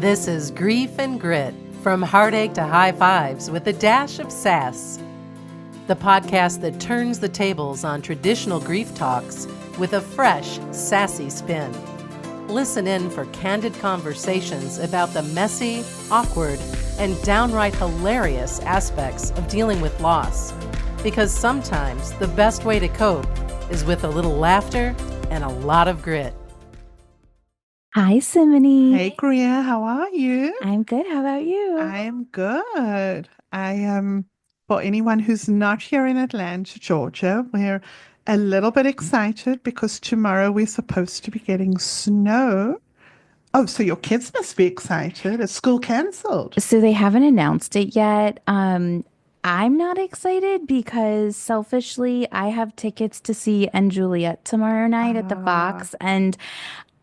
This is Grief and Grit, from heartache to high fives with a dash of sass. The podcast that turns the tables on traditional grief talks with a fresh, sassy spin. Listen in for candid conversations about the messy, awkward, and downright hilarious aspects of dealing with loss. Because sometimes the best way to cope is with a little laughter and a lot of grit. Hi, Simonie. Hey, Greer, how are you? I'm good. How about you? I am good. I am, for anyone who's not here in Atlanta, Georgia, we're a little bit excited because tomorrow we're supposed to be getting snow. Oh, so your kids must be excited. Is school canceled? So they haven't announced it yet. I'm not excited because selfishly, I have tickets to see and Juliet tomorrow night at the Ah, Fox, and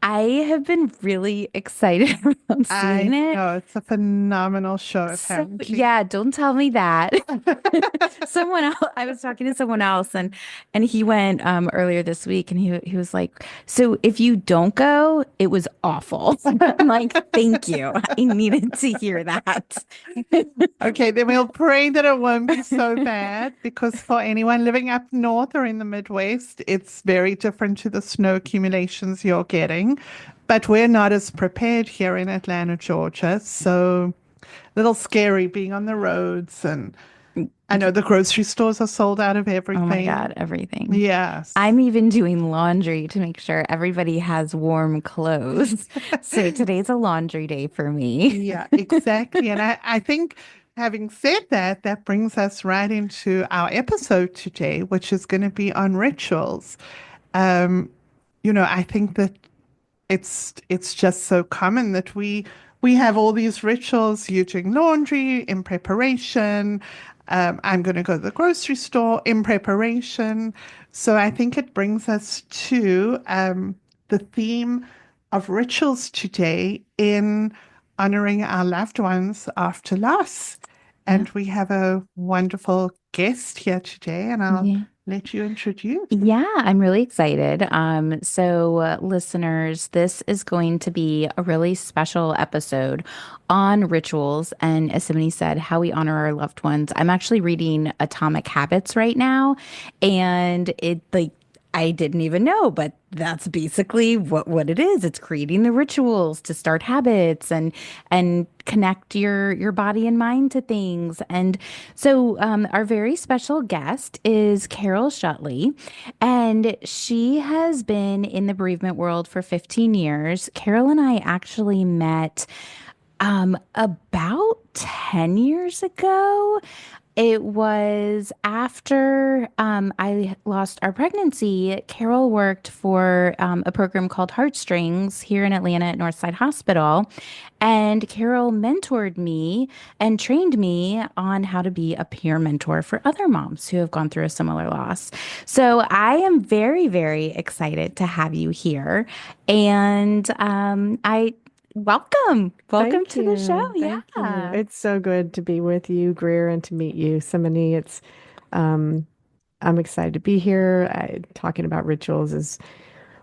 I have been really excited about seeing I it. know it's a phenomenal show, So apparently. yeah, don't tell me that. Someone else, I was talking to someone else and he went earlier this week and he was like, "So if you don't go, it was awful." I'm like, "Thank you. I needed to hear that." Okay, then we'll pray that it won't be so bad because for anyone living up north or in the Midwest, it's very different to the snow accumulations you're getting. But we're not as prepared here in Atlanta, Georgia. So a little scary being on the roads. And I know the grocery stores are sold out of Oh my everything. God, everything. Yes. I'm even doing laundry to make sure everybody has warm clothes. So today's a laundry day for me. Yeah, exactly. And I think having said that, that brings us right into our episode today, which is going to be on rituals. Um, I think that it's just so common that we have all these rituals. You doing laundry in preparation. I'm going to go to the grocery store in preparation. So I think it brings us to the theme of rituals today in honoring our loved ones after loss. Yeah. And we have a wonderful guest here today, and I'll Yeah. let you introduce. Yeah, I'm really excited. Listeners, this is going to be a really special episode on rituals and, as somebody said, how we honor our loved ones. I'm actually reading Atomic Habits right now, and I didn't even know, but that's basically what it is. It's creating the rituals to start habits and connect your body and mind to things. And so our very special guest is Carol Shutley, and she has been in the bereavement world for 15 years. Carol and I actually met about 10 years ago. It was after I lost our pregnancy. Carol worked for a program called Heartstrings here in Atlanta at Northside Hospital. And Carol mentored me and trained me on how to be a peer mentor for other moms who have gone through a similar loss. So I am very, very excited to have you here. And I welcome. Welcome Thank to the show. you. Thank you. Yeah. It's so good to be with you, Greer, and to meet you, Simonie. Um, I'm excited to be here. Talking about rituals is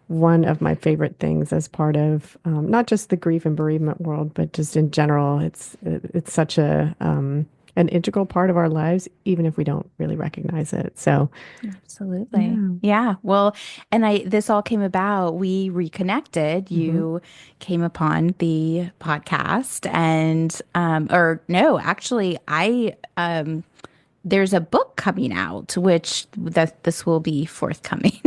one of my favorite things as part of not just the grief and bereavement world, but just in general. It's such a an integral part of our lives, even if we don't really recognize it. So, Absolutely. yeah. Yeah. Well, and this all came about. We reconnected. Hmm. You came upon the podcast and, or no, actually, there's a book coming out, which that this will be forthcoming.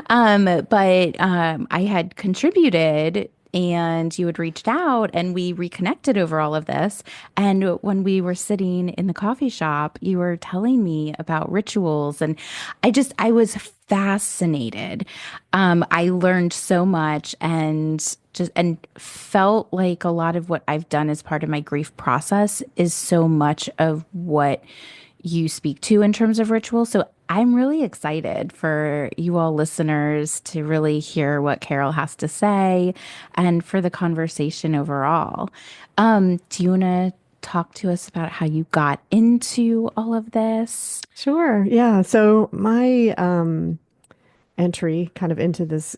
But I had contributed and you had reached out and we reconnected over all of this. And when we were sitting in the coffee shop, you were telling me about rituals and I was fascinated. I learned so much and felt like a lot of what I've done as part of my grief process is so much of what you speak to in terms of ritual. So I'm really excited for you all listeners to really hear what Carol has to say and for the conversation overall. Do you want to talk to us about how you got into all of this? Sure. Yeah. So my entry kind of into this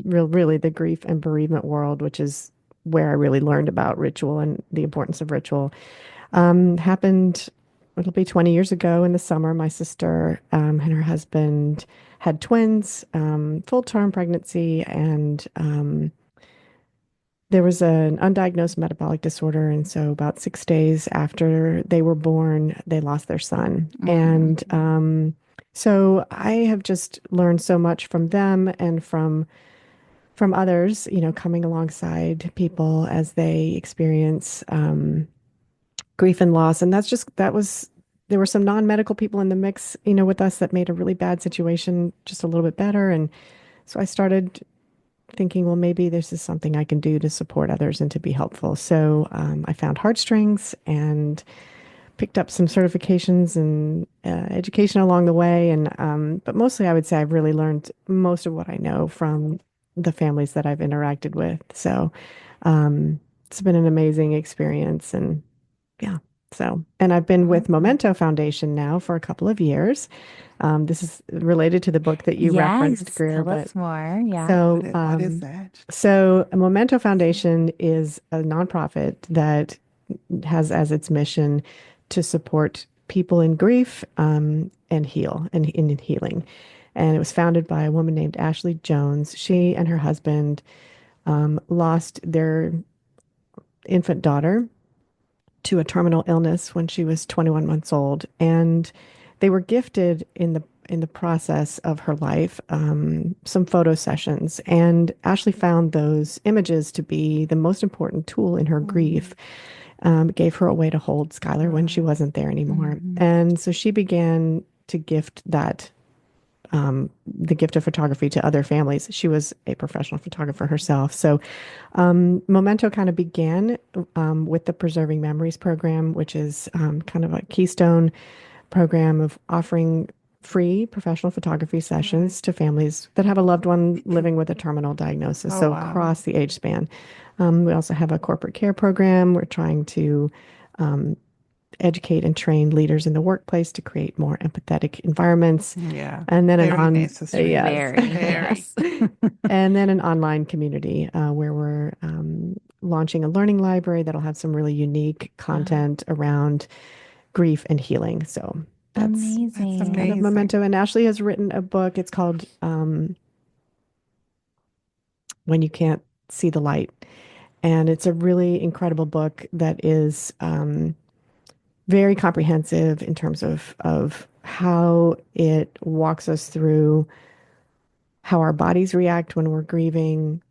really the grief and bereavement world, which is where I really learned about ritual and the importance of ritual. Happened, it'll be 20 years ago in the summer. My sister and her husband had twins, full-term pregnancy, and there was an undiagnosed metabolic disorder. And so about 6 days after they were born, they lost their son. And so I have just learned so much from them and from others, coming alongside people as they experience grief and loss. And there were some non-medical people in the mix, with us that made a really bad situation just a little bit better. And so I started thinking, well, maybe this is something I can do to support others and to be helpful. So I found Heartstrings and picked up some certifications and education along the way. And but mostly, I would say I've really learned most of what I know from the families that I've interacted with. So it's been an amazing experience, and yeah. So, and I've been with Momento Foundation now for a couple of years. This is related to the book that you referenced, Yes, Greer. tell us more. Yeah. So, What is that? so Momento Foundation is a nonprofit that has as its mission to support people in grief and heal and in healing. And it was founded by a woman named Ashley Jones. She and her husband lost their infant daughter to a terminal illness when she was 21 months old, and they were gifted in the process of her life some photo sessions. And Ashley found those images to be the most important tool in her grief. It gave her a way to hold Skylar when she wasn't there anymore. And so she began to gift the gift of photography to other families. She was a professional photographer herself. So Momento kind of began with the Preserving Memories program, which is kind of a keystone program of offering free professional photography sessions to families that have a loved one living with a terminal diagnosis. Oh, So wow. across the age span. We also have a corporate care program. We're trying to educate and train leaders in the workplace to create more empathetic environments. Yeah. And then Very necessary. yes, Very. yes. And then an online community where we're launching a learning library that'll have some really unique content around grief and healing. So that's Amazing. kind of amazing. Memento. And Ashley has written a book. It's called When You Can't See the Light. And it's a really incredible book that is very comprehensive in terms of how it walks us through how our bodies react when we're grieving,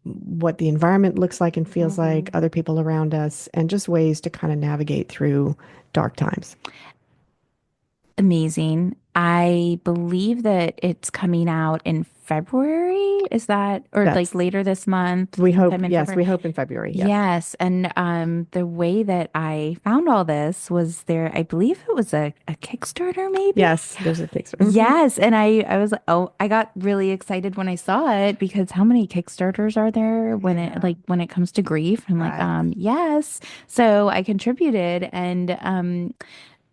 what the environment looks like and feels like, other people around us, and just ways to kind of navigate through dark times. Amazing. I believe that it's coming out in February. Is that, or like That's- later this month? We hope, sometime in yes, February? we hope in February. Yes. Yes. And the way that I found all this was there, I believe it was a Kickstarter, maybe? Yes, there's a Kickstarter. Yes. And I was like, oh, I got really excited when I saw it because how many Kickstarters are there when when it comes to grief? I'm like, Right. yes. So I contributed, and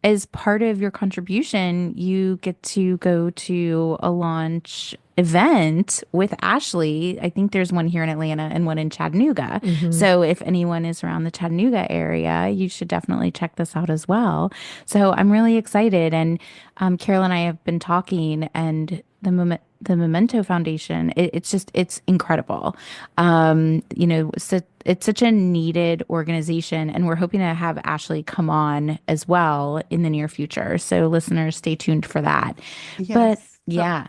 as part of your contribution, you get to go to a launch event with Ashley. I think there's one here in Atlanta and one in Chattanooga. So if anyone is around the Chattanooga area, you should definitely check this out as well. So I'm really excited. And Carol and I have been talking, and the Memento Foundation, it's incredible. So it's such a needed organization, and we're hoping to have Ashley come on as well in the near future. So listeners, stay tuned for that. But Yes. yeah.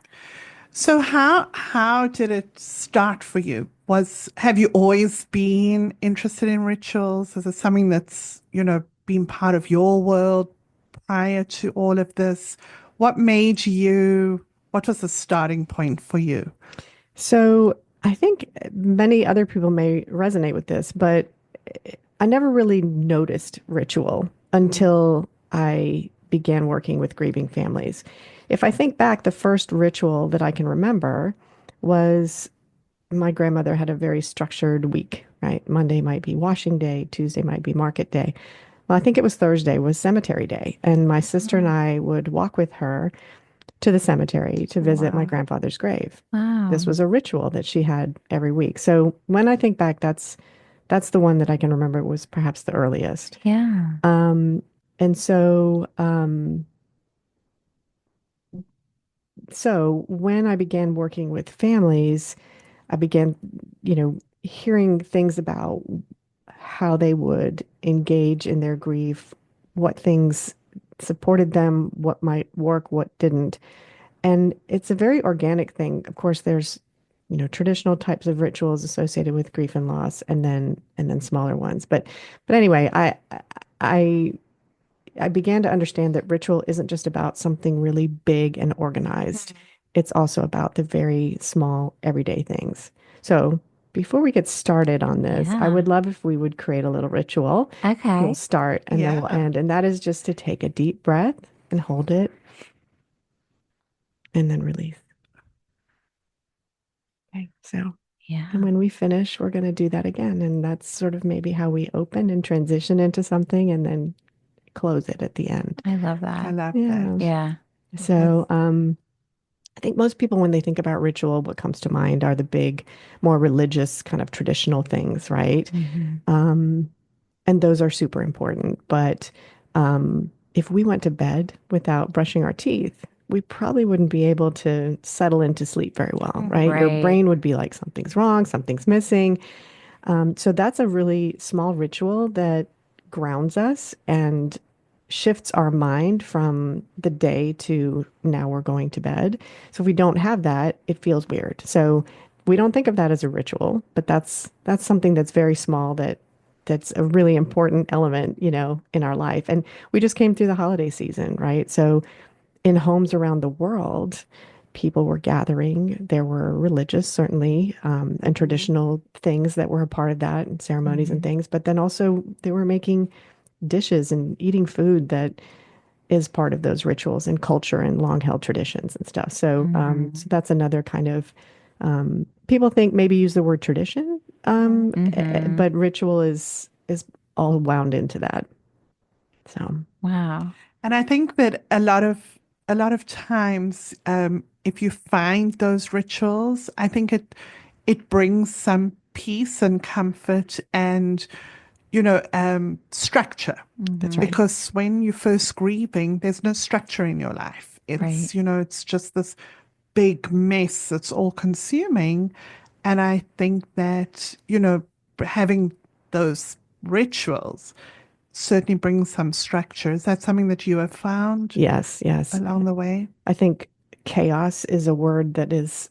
So how did it start for you? Have you always been interested in rituals? Is it something that's, been part of your world prior to all of this? What was the starting point for you? So I think many other people may resonate with this, but I never really noticed ritual until I began working with grieving families. If I think back, the first ritual that I can remember was my grandmother had a very structured week, right? Monday might be washing day, Tuesday might be market day. Well, I think it was Thursday was cemetery day. And my sister and I would walk with her to the cemetery to visit my Wow. grandfather's grave. This Wow. was a ritual that she had every week. So when I think back, that's the one that I can remember was perhaps the earliest. Yeah. Um, and so so when I began working with families, I began, hearing things about how they would engage in their grief, what things supported them, what might work, what didn't. And it's a very organic thing. Of course, there's, traditional types of rituals associated with grief and loss, and then smaller ones. But anyway, I I began to understand that ritual isn't just about something really big and organized. It's also about the very small, everyday things. So, before we get started on this, I Yeah. would love if we would create a little ritual. We'll Okay. start and then we'll Yeah. end. And that is just to take a deep breath and hold it and then release. Okay. So, and Yeah. when we finish, we're going to do that again. And that's sort of maybe how we open and transition into something and then close it at the end. I love I that. love that. Yeah. Yeah. So, I think most people, when they think about ritual, what comes to mind are the big, more religious kind of traditional things, right? Hmm. Um, and those are super important. But if we went to bed without brushing our teeth, we probably wouldn't be able to settle into sleep very well, right? Your Right. brain would be like, something's wrong, something's missing. So that's a really small ritual that grounds us and shifts our mind from the day to now we're going to bed. So if we don't have that, it feels weird. So we don't think of that as a ritual, but that's something that's very small that's a really important element, in our life. And we just came through the holiday season, right? So in homes around the world, people were gathering. There were religious, certainly, and traditional things that were a part of that, and ceremonies and Hmm. things. But then also they were making dishes and eating food that is part of those rituals and culture and long held traditions and stuff. So, Hmm. so that's another kind of people think maybe use the word tradition, Hmm. but ritual is all wound into that. So, Wow. And I think that a lot of times, if you find those rituals, I think it brings some peace and comfort and structure. that's Hmm. right. Because when you're first grieving, there's no structure in your life. Right. It's just this big mess that's all consuming. And I think that, having those rituals certainly brings some structure. Is that something that you have found Yes, yes. along the way? I think chaos is a word that is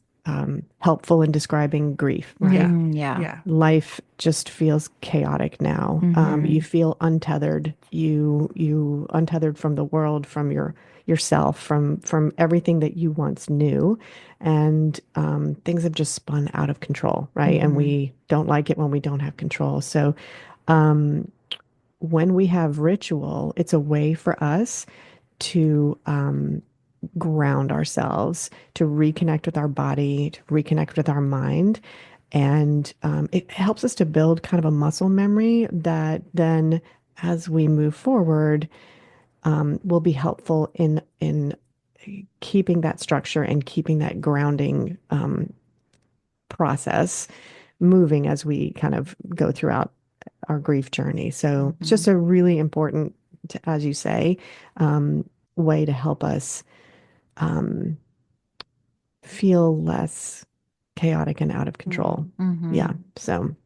helpful in describing grief, right? Yeah. Yeah. Yeah. Life just feels chaotic now. You Hmm. feel untethered. You untethered from the world, from yourself, from everything that you once knew, and things have just spun out of control, right? And Hmm. we don't like it when we don't have control. So when we have ritual, it's a way for us to ground ourselves, to reconnect with our body, to reconnect with our mind. And it helps us to build kind of a muscle memory that then, as we move forward, will be helpful in keeping that structure and keeping that grounding process moving as we kind of go throughout our grief journey. So it's Hmm. just a really important, as you say, um, way to help us um, feel less chaotic and out of control. Mm. Yeah. Hmm. So,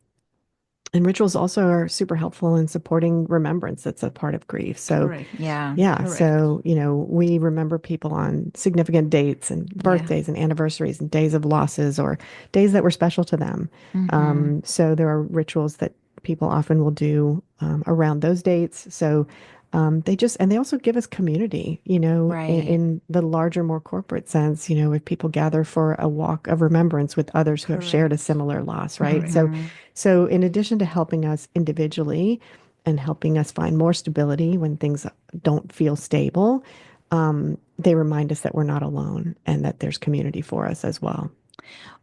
and rituals also are super helpful in supporting remembrance. That's a part of grief. So, Correct. Yeah. yeah. Correct. So, we remember people on significant dates and Yeah. birthdays and anniversaries and days of losses or days that were special to them. Hmm. So, there are rituals that people often will do around those dates. So, and they also give us community, Right. in the larger, more corporate sense, if people gather for a walk of remembrance with others who have shared a Correct. similar loss, right? So, Correct. Hmm. so in addition to helping us individually and helping us find more stability when things don't feel stable, they remind us that we're not alone and that there's community for us as well.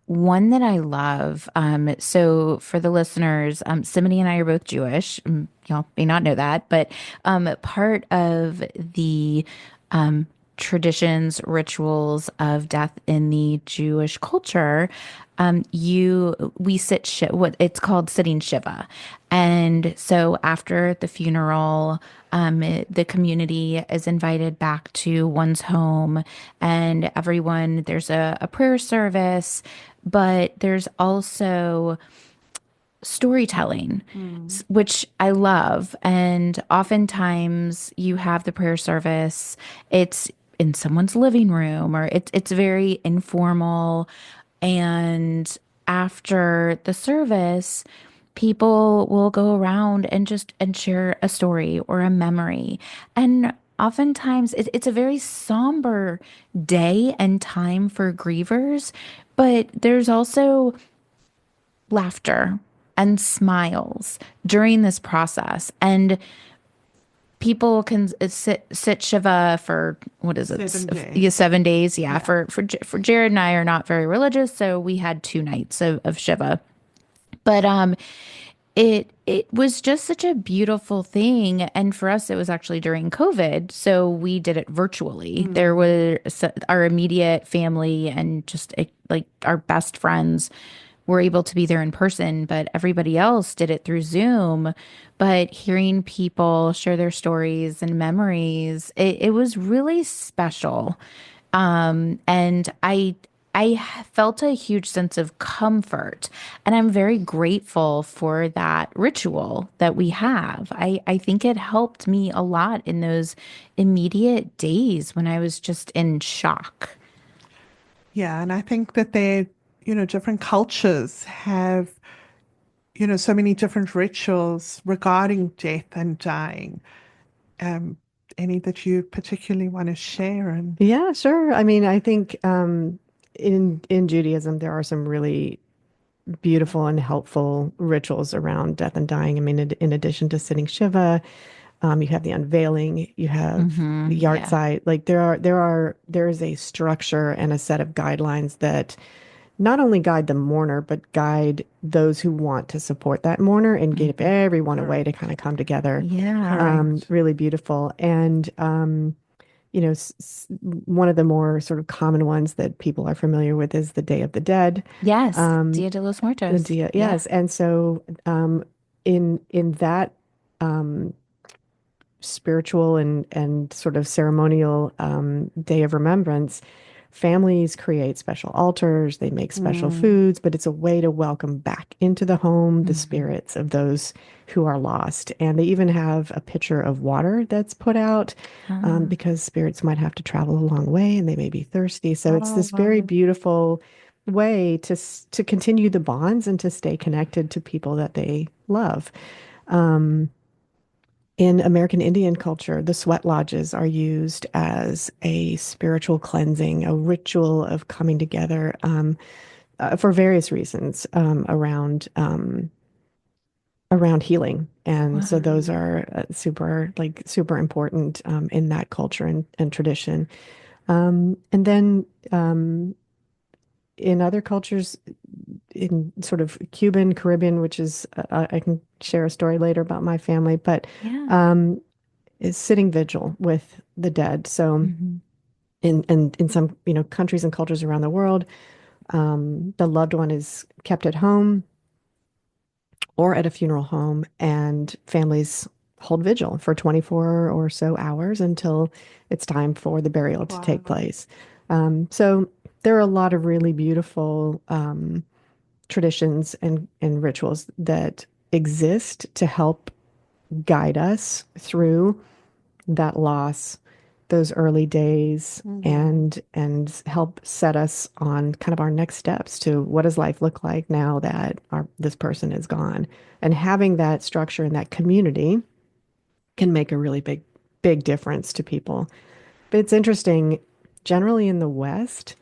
One that I love. So for the listeners, Simonie and I are both Jewish. Y'all may not know that, but part of the traditions, rituals of death in the Jewish culture, we sit what it's called sitting shiva, and so after the funeral, the community is invited back to one's home, and everyone there's a prayer service, but there's also storytelling, which I love. And oftentimes you have the prayer service, it's in someone's living room, or it's very informal. And after the service, people will go around and just and share a story or a memory. And oftentimes it's a very somber day and time for grievers, but there's also laughter and smiles during this process. And people can sit Shiva for what is it? 7 days. Yeah, 7 days. Yeah. Yeah. For Jared and I are not very religious, so we had 2 nights of Shiva. But it was just such a beautiful thing. And for us, it was actually during COVID. So we did it virtually. There were our immediate family and just like our best friends were able to be there in person, but everybody else did it through Zoom. But hearing people share their stories and memories, it was really special. And I felt a huge sense of comfort, and I'm very grateful for that ritual that we have. I think it helped me a lot in those immediate days when I was just in shock. Yeah, and I think that different cultures have, so many different rituals regarding death and dying. Um, any that you particularly want to share? And Yeah, sure. I mean, I think in Judaism there are some really beautiful and helpful rituals around death and dying. I mean, in addition to sitting Shiva, you have the unveiling, you have the yard Yeah. site. Like there is a structure and a set of guidelines that not only guide the mourner, but guide those who want to support that mourner and give everyone a way to correct, kind of come together. Yeah. correct. Really beautiful. And one of the more sort of common ones that people are familiar with is the Day of the Dead. Yes. Um, Dia de los the Muertos. Dia, Yeah. yes. And so in that spiritual and sort of ceremonial day of remembrance, families create special altars, they make special Mm, foods, but it's a way to welcome back into the home the Hmm. spirits of those who are lost. And they even have a pitcher of water that's put out Ah. because spirits might have to travel a long way and they may be thirsty. So it's oh, this very wow. beautiful way to continue the bonds and to stay connected to people that they love. Um, in American Indian culture, the sweat lodges are used as a spiritual cleansing, a ritual of coming together for various reasons around healing. And so Wow. those are super important in that culture and tradition. And then in other cultures, in sort of Cuban, Caribbean, which is I can share a story later about my family, but Yeah. um, is sitting vigil with the dead. So Hmm. in some countries and cultures around the world, the loved one is kept at home or at a funeral home, and families hold vigil for 24 or so hours until it's time for the burial to take Wow. place. So there are a lot of really beautiful traditions and rituals that exist to help guide us through that loss, those early days, Hmm. and help set us on kind of our next steps to what does life look like now that this person is gone. And having that structure and that community can make a really big difference to people. But it's interesting, generally in the West,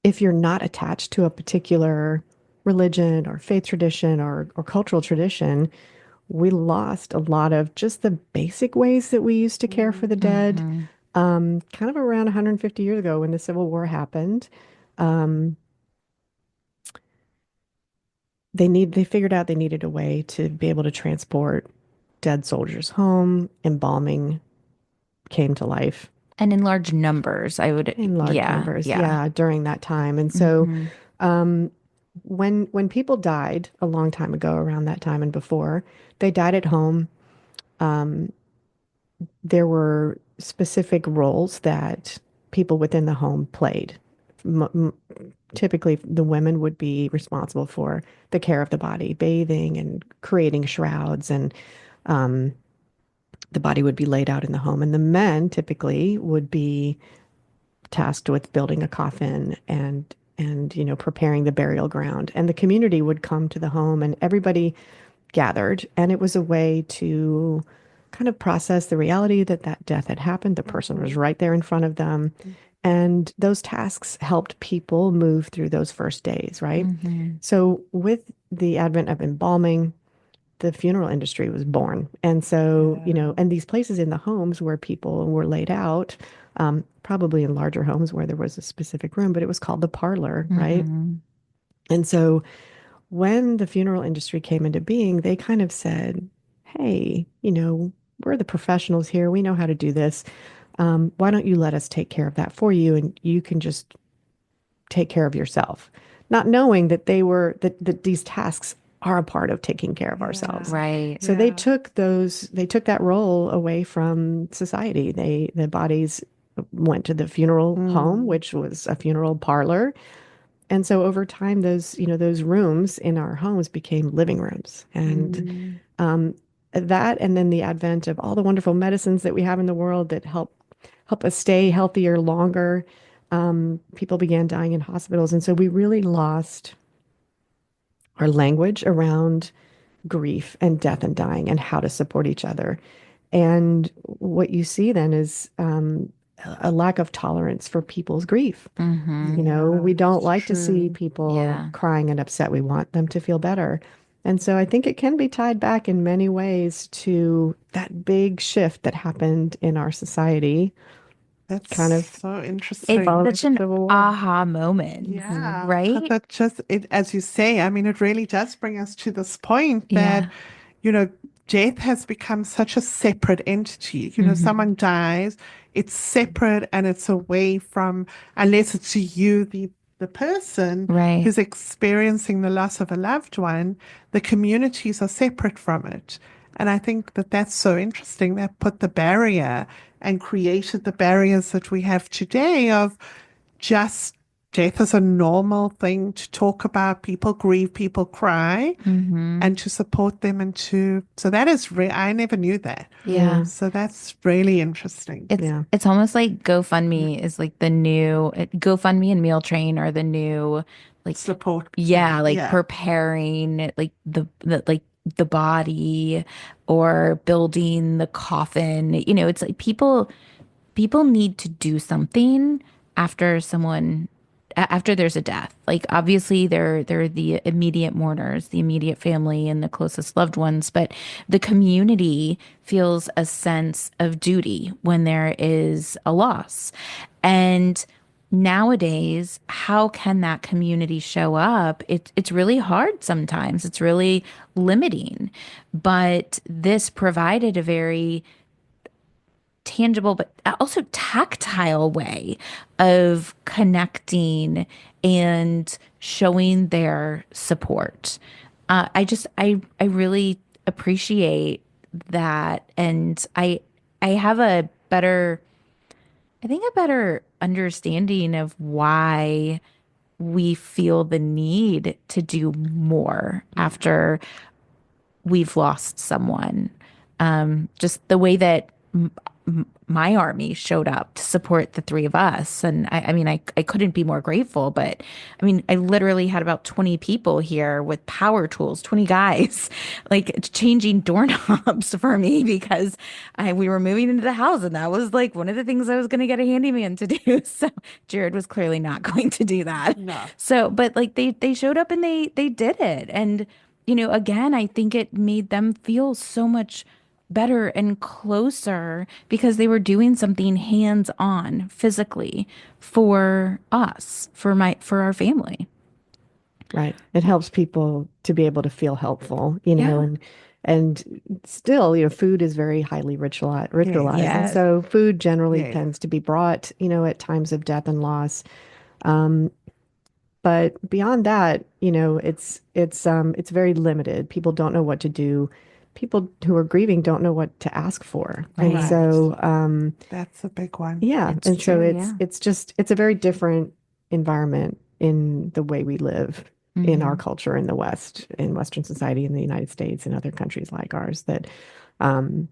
if you're not attached to a particular religion or faith tradition or cultural tradition, we lost a lot of just the basic ways that we used to care for the dead. Hmm. Kind of around 150 years ago when the Civil War happened, they figured out they needed a way to be able to transport dead soldiers home, embalming came to life And in large numbers, I would, in large yeah, numbers, yeah. yeah, during that time. And so Hmm. when people died a long time ago, around that time and before, they died at home. There were specific roles that people within the home played. Typically, the women would be responsible for the care of the body, bathing and creating shrouds, and the body would be laid out in the home. And the men typically would be tasked with building a coffin and preparing the burial ground. And the community would come to the home, and everybody gathered, and it was a way to kind of process the reality that that death had happened. The person was right there in front of them. And those tasks helped people move through those first days, right? Hmm. So, with the advent of embalming, the funeral industry was born. And so, and these places in the homes where people were laid out, probably in larger homes where there was a specific room, but it was called the parlor, right? Hmm. And so, when the funeral industry came into being, they kind of said, hey, we're the professionals here. We know how to do this. Why don't you let us take care of that for you? And you can just take care of yourself. Not knowing that that these tasks are a part of taking care of ourselves. Right. So they took that role away from society. The bodies went to the funeral home, which was a funeral parlor, and so over time, those rooms in our homes became living rooms. And that, and then the advent of all the wonderful medicines that we have in the world that help us stay healthier longer. People began dying in hospitals. And so we really lost our language around grief and death and dying and how to support each other. And what you see then is a lack of tolerance for people's grief. Hmm. We don't It's like to see true. people Yeah. crying and upset. We want them to feel better. And so I think it can be tied back in many ways to that big shift that happened in our society, That's kind of so It's interesting. following such the an Civil War. aha moment, Yeah, because right? that just it, as you say, I mean, it really does bring us to this point that, Yeah. you know, death has become such a separate entity. Hmm. Someone dies, it's separate and it's away from, unless it's you, the person Right. who's experiencing the loss of a loved one, the communities are separate from it. And I think that that's so interesting. That put the barrier and created the barriers that we have today of just death is a normal thing to talk about. People grieve, people cry, Hmm. and to support them so that is I never knew that. Yeah. So that's really interesting. Yeah. It's almost like GoFundMe is like the new GoFundMe and Meal Train are the new, like, Support yeah, thing. like Yeah. preparing like the body or building the coffin. It's like people need to do something after after there's a death. Like, obviously they're the immediate mourners, the immediate family and the closest loved ones, but the community feels a sense of duty when there is a loss. And nowadays, how can that community show up? It's really hard sometimes. It's really limiting. But this provided a very tangible but also tactile way of connecting and showing their support. I really appreciate that, and I have a better understanding of why we feel the need to do more after we've lost someone. Just the way that my army showed up to support the three of us. And I mean, I couldn't be more grateful, but I mean, I literally had about 20 people here with power tools, 20 guys, like changing doorknobs for me because we were moving into the house and that was like one of the things I was going to get a handyman to do. So Jared was clearly not going to do that. No. So, but like they showed up and they did it. And, again, I think it made them feel so much better and closer because they were doing something hands-on physically for us, for our family. Right. It helps people to be able to feel helpful, Yeah. and still, food is very highly ritualized. And Yes. so food generally Yes. tends to be brought, at times of death and loss. Um, but beyond that, it's very limited. People don't know what to do. People who are grieving don't know what to ask for. And Right. Right. so, That's a big one. yeah, It's and so true. it's Yeah. it's just it's a very different environment in the way we live in our Hmm. culture in the West, in Western society, in the United States, and other countries like ours that, um,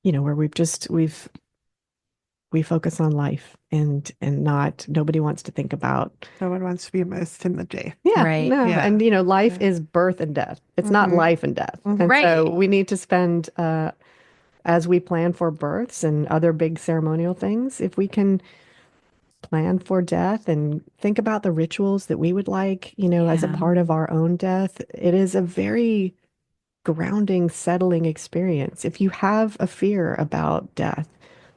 where we focus on life and not nobody wants to think about. No one wants to be immersed in the death. Yeah, Right. no, Yeah. and life Yeah. is birth and death. It's not Mm-hmm. life and death, Mm-hmm. and so Right. we need to spend as we plan for births and other big ceremonial things, if we can plan for death and think about the rituals that we would like, as a Yeah. part of our own death. It is a very grounding, settling experience. If you have a fear about death,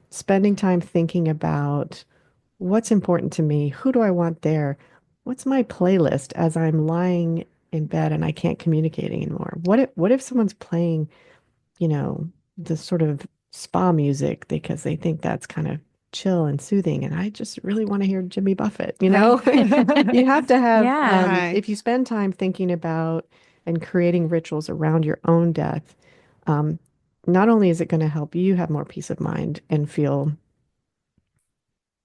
spending time thinking about what's important to me, who do I want there, what's my playlist as I'm lying in bed and I can't communicate anymore? What if someone's playing, you know, the sort of spa music because they think that's kind of chill and soothing. And I just really want to hear Jimmy Buffett, Right. You have to have, Yeah. Right. if you spend time thinking about and creating rituals around your own death, um, not only is it going to help you have more peace of mind and feel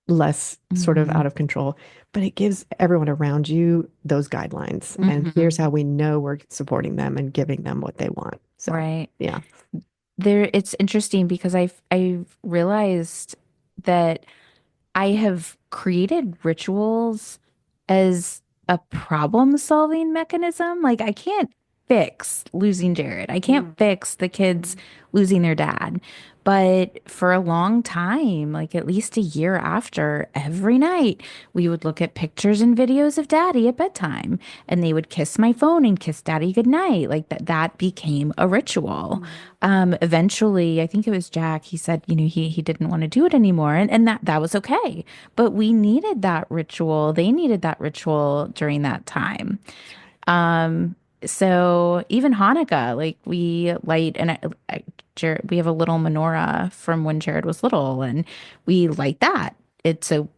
less sort of Hmm. out of control, but it gives everyone around you those guidelines. And Hmm. here's how we know we're supporting them and giving them what they want. So, Right. yeah. It's interesting because I've realized that I have created rituals as a problem solving mechanism. Like I can't fix losing Jared. I can't fix the kids losing their dad. But for a long time, like at least a year after, every night we would look at pictures and videos of daddy at bedtime and they would kiss my phone and kiss daddy goodnight. Like that became a ritual. Eventually, I think it was Jack, he said, he didn't want to do it anymore. And that was okay. But we needed that ritual. They needed that ritual during that time. So even Hanukkah, like we light and we have a little menorah from when Jared was little, and we light that. It's so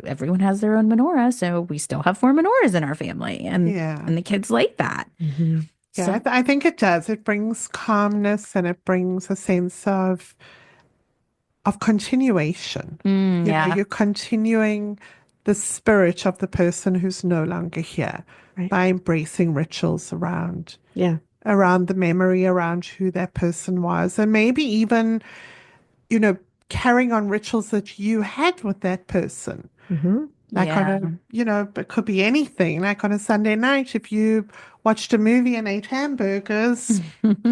everyone has their own menorah, so we still have four menorahs in our family, and Yeah. the kids light that. Hmm. Yeah, So I think it does. It brings calmness and it brings a sense of continuation. yeah, You're continuing the spirit of the person who's no longer here Right. by embracing rituals Yeah. around the memory, around who that person was, and maybe even, you know, carrying on rituals that you had with that person. Hmm. Like on yeah, it could be anything. Like on a Sunday night, if you watched a movie and ate hamburgers,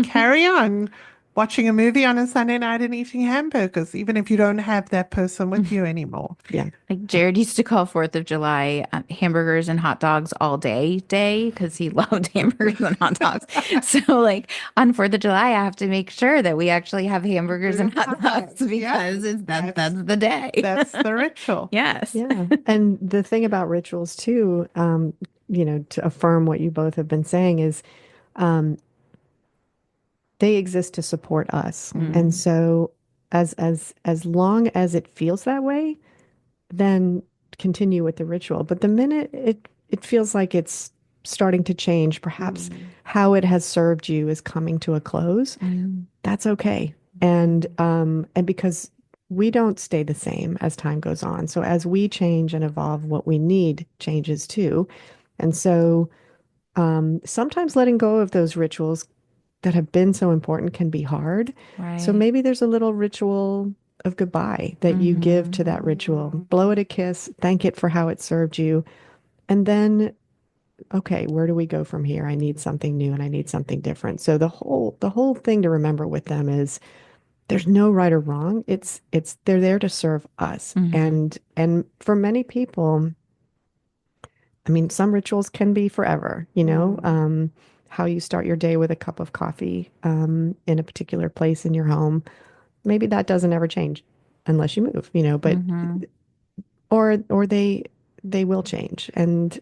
carry on watching a movie on a Sunday night and eating hamburgers, even if you don't have that person with you anymore. Yeah. like Jared used to call 4th of July hamburgers and hot dogs all day because he loved hamburgers and hot dogs. So like on 4th of July, I have to make sure that we actually have hamburgers and hot dogs Yeah, because that's that's the day. that's the ritual. Yes. Yeah. And the thing about rituals too, to affirm what you both have been saying is, um, they exist to support us. And Mm, so as long as it feels that way, then continue with the ritual. But the minute it feels like it's starting to change, perhaps how it has served you is coming to a close, mm, that's okay. And because we don't stay the same as time goes on. So as we change and evolve, what we need changes too. And so sometimes letting go of those rituals that have been so important can be hard. So right. maybe there's a little ritual of goodbye that you give Hmm. to that ritual. Blow it a kiss, thank it for how it served you. And then, okay, where do we go from here? I need something new and I need something different. So the whole thing to remember with them is there's no right or wrong. It's they're there to serve us. Hmm. And for many people, I mean, some rituals can be forever, how you start your day with a cup of coffee in a particular place in your home. Maybe that doesn't ever change unless you move, but Hmm. or they will change. And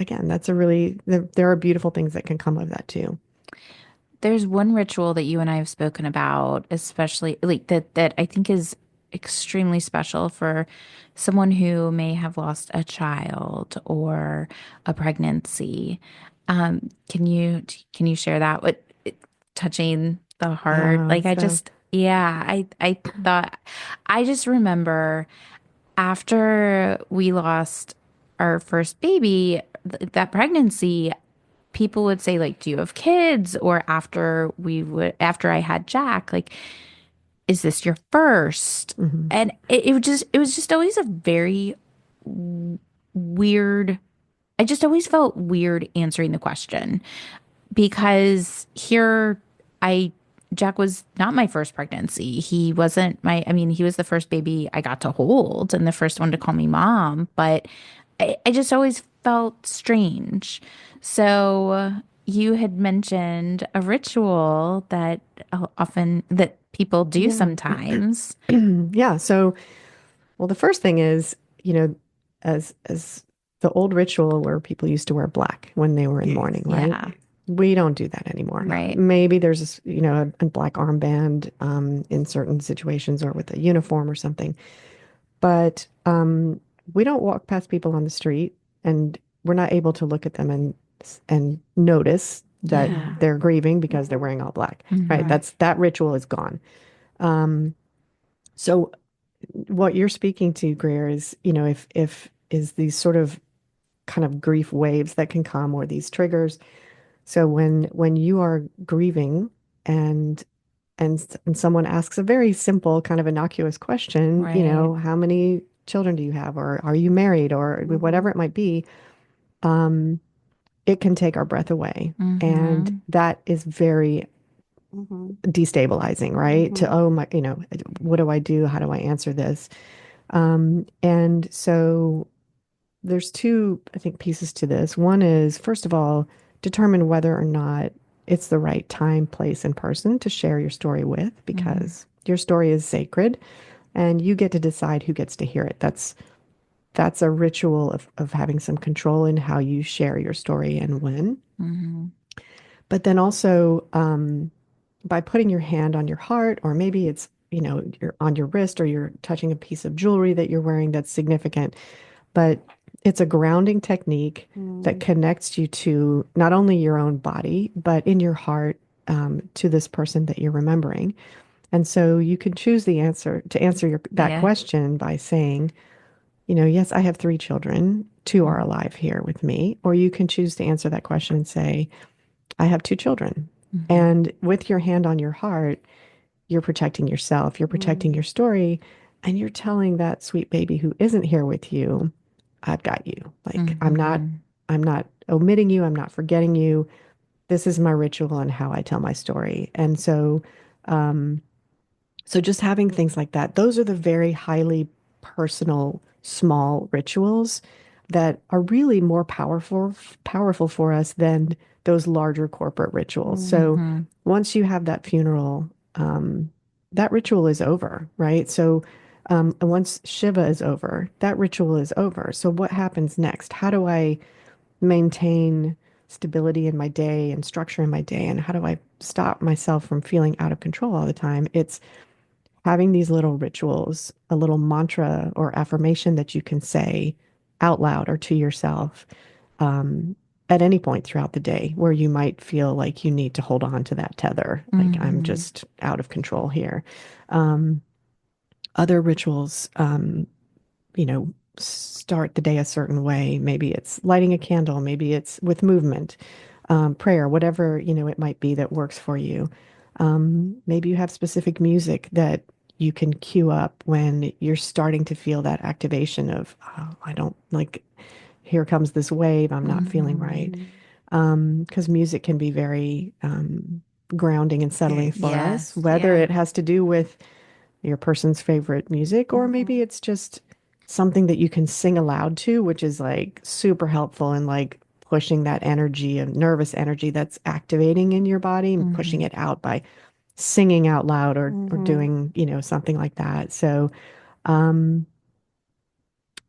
again, that's a really, there are beautiful things that can come of that too. There's one ritual that you and I have spoken about, especially like that I think is extremely special for someone who may have lost a child or a pregnancy. Can you share that? What touching the heart? Yeah. Like I So, just yeah, I thought I just remember after we lost our first baby, that pregnancy, people would say like, "Do you have kids?" Or after I had Jack, like, "Is this your first?" mhm. And it was just always a very weird. I just always felt weird answering the question because here I Jack was not my first pregnancy. He wasn't I mean, he was the first baby I got to hold and the first one to call me mom, but I just always felt strange. So you had mentioned a ritual that often that people do Yeah. sometimes. Yeah. So, well, the first thing is, as the old ritual where people used to wear black when they were in Yes. mourning, right? Yeah, We don't do that anymore. No. right. Maybe there's a black armband in certain situations or with a uniform or something. But we don't walk past people on the street and we're not able to look at them and notice that Yeah. they're grieving because they're wearing all black, right? Hmm. Right. That ritual is gone. Um, so what you're speaking to, Greer, is, if is these sort of kind of grief waves that can come or these triggers. So when you are grieving and and someone asks a very simple kind of innocuous question, Right. how many children do you have, or are you married, or whatever Mm-hmm. it might be, um, it can take our breath away. And Hmm. that is very Mm-hmm. destabilizing, right? To, Mm-hmm. oh my, what do I do? How do I answer this? And so there's two, I think, pieces to this. One is, first of all, determine whether or not it's the right time, place, and person to share your story with, Hmm. because your story is sacred and you get to decide who gets to hear it. That's a ritual of having some control in how you share your story and when. Hmm. But then also, by putting your hand on your heart, or maybe it's, you're on your wrist or you're touching a piece of jewelry that you're wearing that's significant, but it's a grounding technique that connects you to not only your own body, but in your heart, to this person that you're remembering. And so you can choose the answer to answer that Yeah. question by saying, yes, I have 3 children. Two are Hmm. alive here with me. Or you can choose to answer that question and say, I have 2 children. Hmm. And with your hand on your heart, you're protecting yourself, you're protecting your story, and you're telling that sweet baby who isn't here with you, I've got you. Like Hmm. I'm not omitting you, I'm not forgetting you. This is my ritual and how I tell my story. And um, so just having things like that, those are the very highly personal, small rituals that are really more powerful for us than those larger corporate rituals. So Hmm. once you have that funeral, that ritual is over, right? So and once Shiva is over, that ritual is over. So what happens next? How do I maintain stability in my day and structure in my day? And how do I stop myself from feeling out of control all the time? It's having these little rituals, a little mantra or affirmation that you can say out loud or to yourself, um, at any point throughout the day where you might feel like you need to hold on to that tether, like I'm Hmm. just out of control here. Um, Other rituals, start the day a certain way. Maybe it's lighting a candle, maybe it's with movement, prayer, whatever, it might be that works for you. Maybe you have specific music that you can cue up when you're starting to feel that activation of, oh, I don't like, here comes this wave, I'm not feeling right. Hmm. Because music can be very grounding and settling Yes. for us, Yes. whether Yeah. it has to do with your person's favorite music, or maybe Mm-hmm. it's just something that you can sing aloud to, which is like super helpful in like pushing that energy of nervous energy that's activating in your body and pushing Hmm. it out by singing out loud or Mm-hmm. doing, something like that. So, um,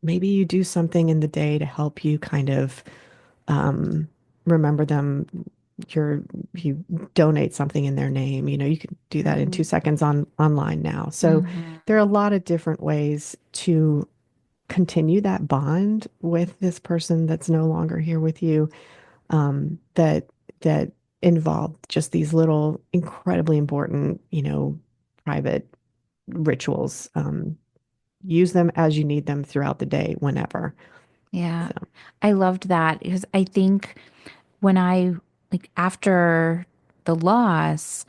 maybe you do something in the day to help you kind of remember them, you donate something in their name. You can do that in 2 seconds online now. So there are a lot of different ways to continue that bond with this person that's no longer here with you, that involve just these little incredibly important, private rituals. Use them as you need them throughout the day, whenever. Yeah. So, I loved that because I think when after the loss,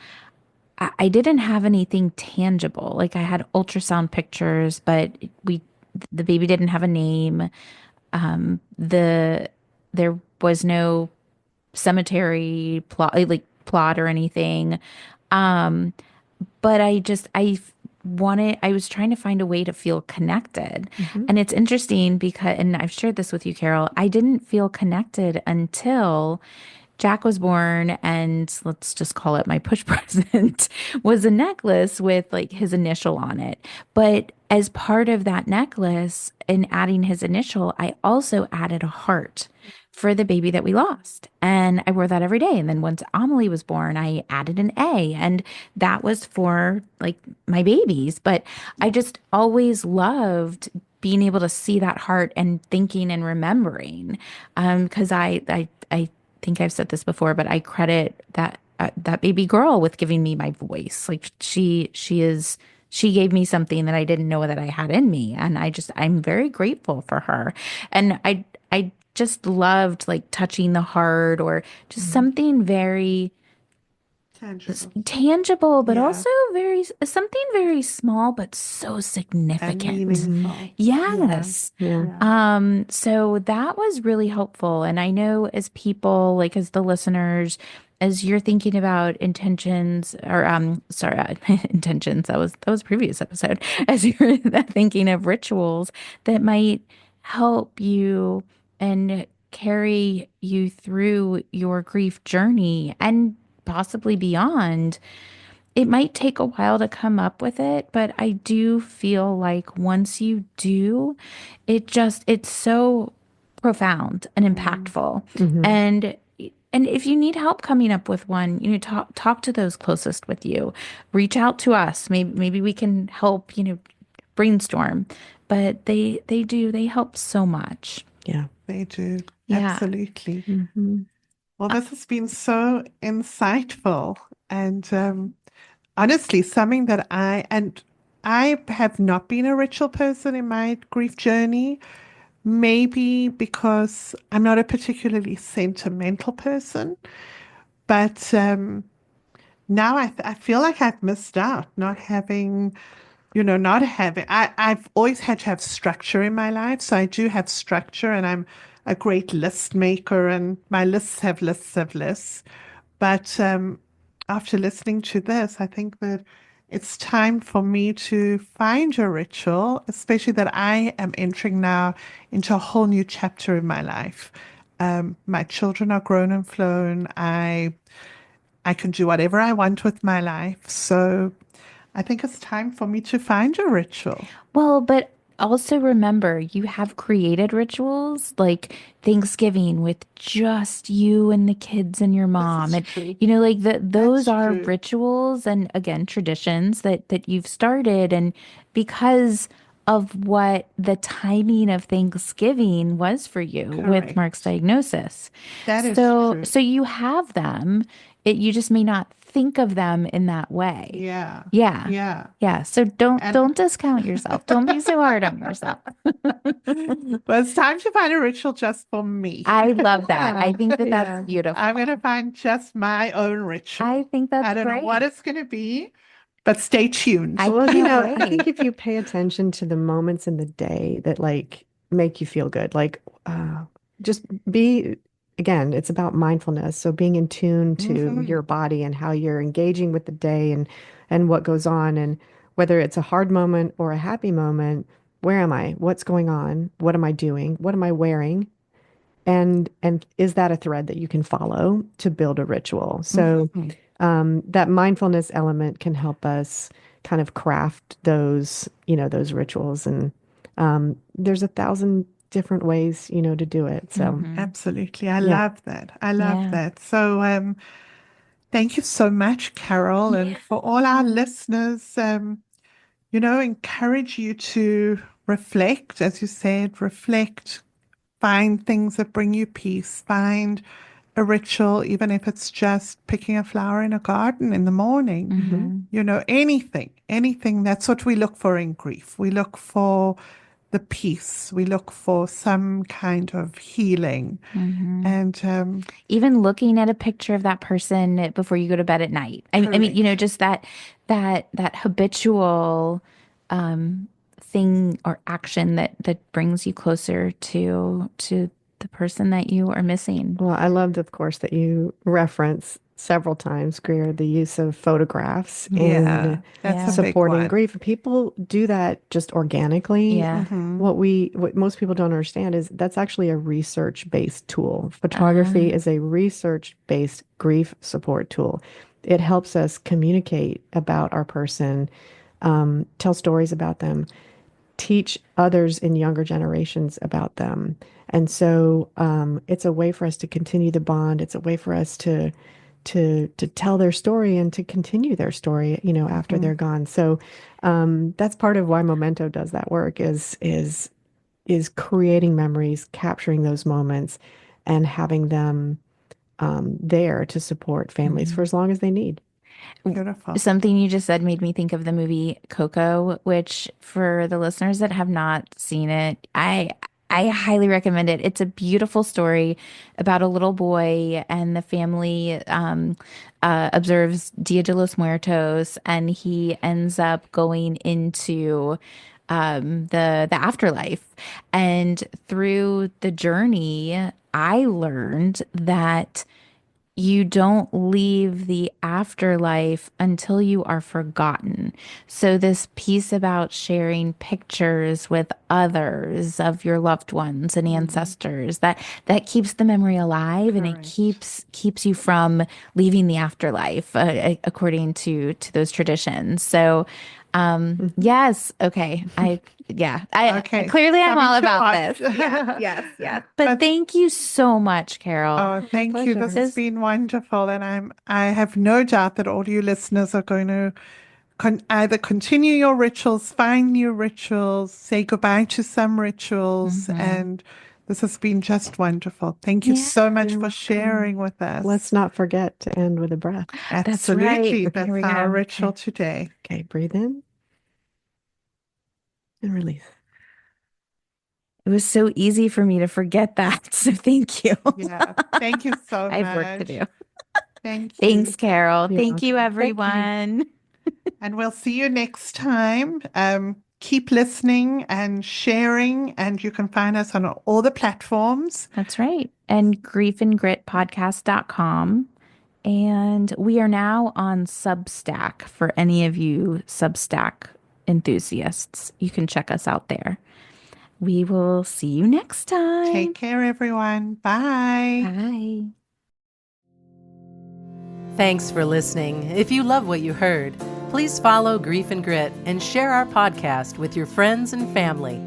I didn't have anything tangible. Like I had ultrasound pictures, but the baby didn't have a name. There was no cemetery plot or anything. Um, but I was trying to find a way to feel connected. mhm. And it's interesting because, and I've shared this with you, Carol, I didn't feel connected until Jack was born, and let's just call it my push present was a necklace with like his initial on it. But as part of that necklace and adding his initial, I also added a heart for the baby that we lost. And I wore that every day. And then once Amelie was born, I added an A, and that was for like my babies. But I just always loved being able to see that heart and thinking and remembering. Because I think I've said this before, but I credit that baby girl with giving me my voice. Like she gave me something that I didn't know that I had in me, and I'm very grateful for her. And I just loved like touching the heart or just something very Tangible. tangible, but Yeah. also something very small but so And significant. meaningful. Yes. Yeah. Yeah. So that was really helpful. And I know as people, like as the listeners, as you're thinking about intentions or sorry, intentions, that was a previous episode, as you're thinking of rituals that might help you and carry you through your grief journey and possibly beyond. It might take a while to come up with it, but I do feel like once you do, it's so profound and impactful. Mhm. And and if you need help coming up with one, talk to those closest with you. Reach out to us. Maybe we can help, brainstorm. But they help so much. Yeah. They do. Yeah. Absolutely. Mhm. Well, this has been so insightful and honestly, something that I have not been a ritual person in my grief journey, maybe because I'm not a particularly sentimental person, but now I feel like I've missed out not having, not having, I've always had to have structure in my life. So I do have structure and I'm a great list maker and my lists have lists of lists. But after listening to this, I think that it's time for me to find a ritual, especially that I am entering now into a whole new chapter in my life. My children are grown and flown. I can do whatever I want with my life. So I think it's time for me to find a ritual. Well, but also remember, you have created rituals like Thanksgiving with just you and the kids and your This mom. is And true. like those That's are true. rituals and again traditions that you've started and because of what the timing of Thanksgiving was for you with Mark's Correct. diagnosis. That is So true. you have them. You just may not think of them in that way. Yeah. Yeah. Yeah. Yeah, so don't And don't discount yourself. Don't be so hard on yourself. but it's time to find a ritual just for me. I love that. I Yeah. think that that's Yeah. I'm beautiful. going to find just my own I ritual. think that's I don't know what great. it's going to be, but stay tuned. I Well, can't I think wait. if you pay attention to the moments in the day that like make you feel good, like just be, again, it's about mindfulness. So being in tune to Hmm. your body and how you're engaging with the day and what goes on, and whether it's a hard moment or a happy moment, where am I? What's going on? What am I doing? What am I wearing? And is that a thread that you can follow to build a ritual? So Hmm. that mindfulness element can help us kind of craft those, those rituals. And there's 1,000 different ways, to do it. So Absolutely. I yeah. love that. I love Yeah. that. So thank you so much, Carol. And for all our listeners, encourage you to reflect, as you said, reflect, find things that bring you peace, find a ritual, even if it's just picking a flower in a garden in the morning, anything. That's what we look for in grief. We look for the peace. We look for some kind of healing. And Even looking at a picture of that person before you go to bed at night. I mean, just that habitual thing or action that brings you closer to the person that you are missing. Well, I loved, of course, that you reference several times, Greer, the use of photographs yeah, in that's a big supporting one. grief. People do that just organically. Yeah. What most people don't understand is that's actually a research-based tool. Photography is a research-based grief support tool. It helps us communicate about our person, tell stories about them, teach others in younger generations about them. And so it's a way for us to continue the bond. It's a way for us to tell their story and to continue their story, after they're gone. So that's part of why Momento does that work is creating memories, capturing those moments, and having them there to support families for as long as they need. Beautiful. Something you just said made me think of the movie Coco, which for the listeners that have not seen it, I highly recommend it. It's a beautiful story about a little boy and the family observes Dia de los Muertos, and he ends up going into the afterlife. And through the journey, I learned that you don't leave the afterlife until you are forgotten. So this piece about sharing pictures with others of your loved ones and ancestors, that keeps the memory alive and it Correct. keeps you from leaving the afterlife, according to those traditions. So yes, okay. Okay, Clearly I'm something all to about watch. this. Yes. But But thank you so much, Carol. oh, thank you. This pleasure. has been wonderful, and I have no doubt that all you listeners are going to either continue your rituals, find new rituals, say goodbye to some rituals, and this has been just wonderful. Thank you Yeah. so much You're for welcome. sharing with us. Let's not forget to end with a breath. That's right. Absolutely, Here that's we our go. ritual today. Okay, breathe in and release. It was so easy for me to forget that. So thank you. Yeah, thank you so I have work to much. do. Thank Thanks, you. Carol. You're Thank you, welcome. Thank you. everyone. And we'll see you next time. Keep listening and sharing, and you can find us on all the platforms. That's right. And griefandgritpodcast.com. And we are now on Substack for any of you Substack enthusiasts. You can check us out there. We will see you next time. Take care, everyone. Bye. Bye. Thanks for listening. If you love what you heard, please follow Grief and Grit and share our podcast with your friends and family.